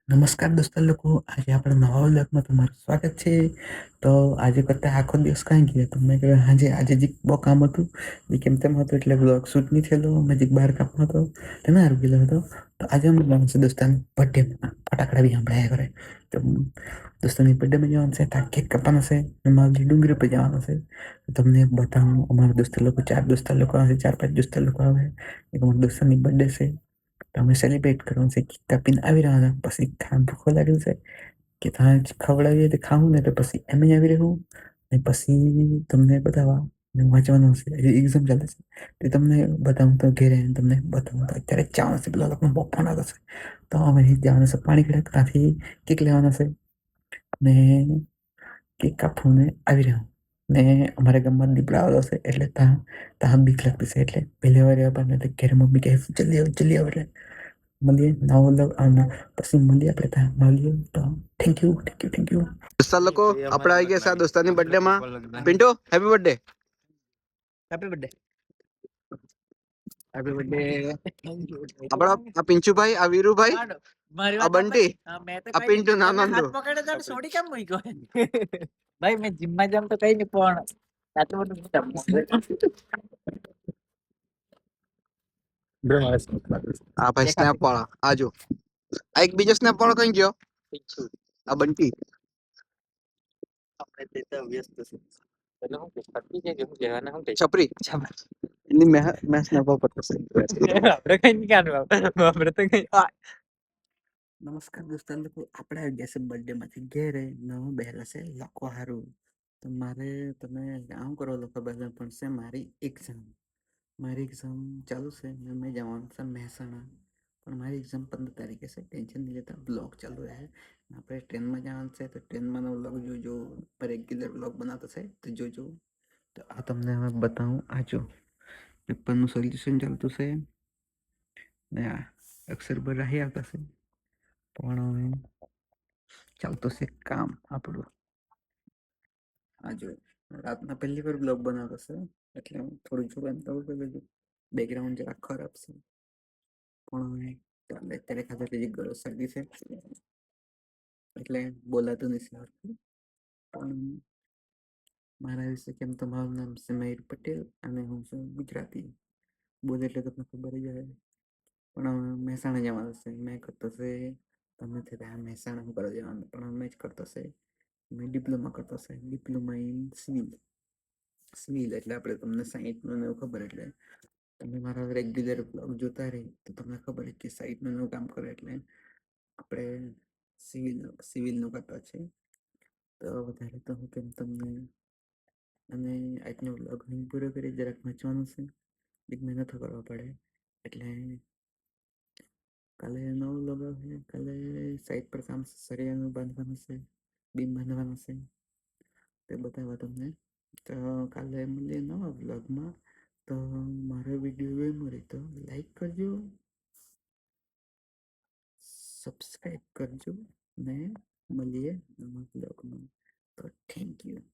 નમસ્કાર દોસ્તો લોકો, આજે આપણા નવા વ્લોગમાં તમારું સ્વાગત છે. તો આજે કરતા આખો દિવસ કાંઈ ગયા તમને કે આજે જે બહુ કામ હતું એ કેમ તેમ હતું એટલે વ્લોગ શૂટ નહીં થયેલો. મેં જે બહાર કામમાં હતો તેને હારું ગયેલો હતો. તો આજે અમે જવાનું છે દોસ્તાની બર્થડેમાં, ફટાકડા બી સંભળાયા કરે. તો દોસ્તાની બર્થડેમાં જવાનું છે, ત્યાં કેક કાપવાનો છે, માવજી ડુંગળી પર જવાનું છે. તમને બતાવું અમારા દોસ્ત લોકો 4 દોસ્ત લોકો આવે, 4-5 દોસ્ત લોકો આવે. એક અમારા દોસ્તની બર્થડે છે. તો અમે સેલિબ્રેટ કરવાનું છે, કેક કાપીને આવી રહેવાના. પછી ભૂખ લાગેલું છે કે ત્યાં ખવડાવીએ તો ખાવું ને, તો પછી એમ જ આવી રહેવું. ને પછી તમને બતાવવા ને વાંચવાનું છે, એક્ઝામ ચાલે છે તે તમને બતાવું. તો ઘેરે આવીને તમને બતાવું. તો અત્યારે જ જવાનું છે, પેલા લોકોનો બહુ ફોન આવતો છે. તો અમે જવાના છે પાણી ખડક, ત્યાંથી કેક લેવાના છે ને કેક કાપવું ને આવી રહ્યું. ને અમારા ગામમાં દીપડા આવેલો છે એટલે ત્યાં બીક લાગતી છે. એટલે પહેલી વાર આપણને ઘેરે મમ્મી કહે જલ્દી આવ જલ્દી આવ. એટલે મળીએ નવો વ્લોગ પછી મળીએ આપણે ત્યાં મળીએ. તો thank you thank you thank you. દોસ્તા લોકો આપણે આવી ગયા છે દોસ્તાની બર્થડે માં. Pintu happy birthday. Happy birthday. Happy birthday. આપણા આ પિંચુભાઈ, આ વીરુભાઈ, આ બંટી, આ પિન્ટુ નાનો હાથ પકડે તો છોડી કેમ મૂક્યો? ભાઈ મેં જીમમાં જામ તો કઈ નહીં, પણ આટલું બધું આ ભાઈ સ્નેપ વાળા આજો. આ એક બીજો સ્નેપ વાળો કઈ ગયો? આ બંટી. આપણે તે તો વ્યસ્ત છે. એટલે હું કે છપરી છે કે હું કહેવાના હું કે છપરી. એની મેં સ્નેપ પર કરતો છે. આપણે કઈ નહીં કાઢવા. આપણે તો કઈ નમસ્કાર દોસ્તો લોકો, આપણે આવી ગયા છે બર્થડેમાંથી ઘેરે. નવું બેહેલા છે લખવા સારું. તો મારે તમે આમ કરો લખો બધા પણ છે મારી એક્ઝામ ચાલુ છે ને મેં જવાનું છે મહેસાણા. પણ મારી એક્ઝામ 15 તારીખે છે. ટેન્શન નહીં લેતા, બ્લોગ ચાલુ રહે. આપણે ટ્રેનમાં જવાનું છે તો ટ્રેનમાંનો વ્લોગ જોજો. રેગ્યુલર વ્લોગ બનાવતો છે તો જોજો. તો આ તમને હવે બતાવું. આ જો પેપરનું સોલ્યુશન ચાલતું છે ને આ અક્ષર પર રહી આવતા છે. પણ ચાલતું છે કામ આપણું. આ જો રાતના પહેલી વાર બ્લોગ બનાવતો છે એટલે હું થોડું જોઉં એમ તો બેકગ્રાઉન્ડ જરા ખરાબ છે. પણ ચાલે અત્યારે ખાતર ગળો શરદી છે એટલે બોલાતું નથી. પણ મારા વિશે કેમ તો મારું નામ છે મયુર પટેલ અને હું છું ગુજરાતી. બોલે એટલે તમને ખબર જ આવે. પણ મહેસાણા જવાનું છે. મેં કરતો છે તમને મહેસાણા હું કરવા જવાનું, પણ મેં જ કરતો છે. મેં ડિપ્લોમા કરતો છે, ડિપ્લોમા ઇન સિવિલ એટલે આપણે તમને 60 નું એવું ખબર. એટલે તમે મારા રેગ્યુલર બ્લોગ જોતા રહી તો તમને ખબર કે 60 નું કામ કરે. એટલે આપણે સિવિલનું કરતા છે. તો વધારે તો હું કેમ તમને અને આજનો બ્લોગ હું પૂરો કરી જરાક વાંચવાનું છે. એક મહેનત કરવા પડે એટલે કાલે નવો બ્લોગ આવશે. કાલે સાઈડ પર કામ સરિયાનું બાંધવાનું છે, બીમ બાંધવાનું છે, તે બતાવવા તમને. તો કાલે મળીએ નવા બ્લોગમાં. તો મારો વિડીયો ગમ્યો હોય તો લાઈક કરજો, સબસ્ક્રાઈબ કરજો ને મળીએ નવા બ્લોગમાં. તો થેન્ક યુ.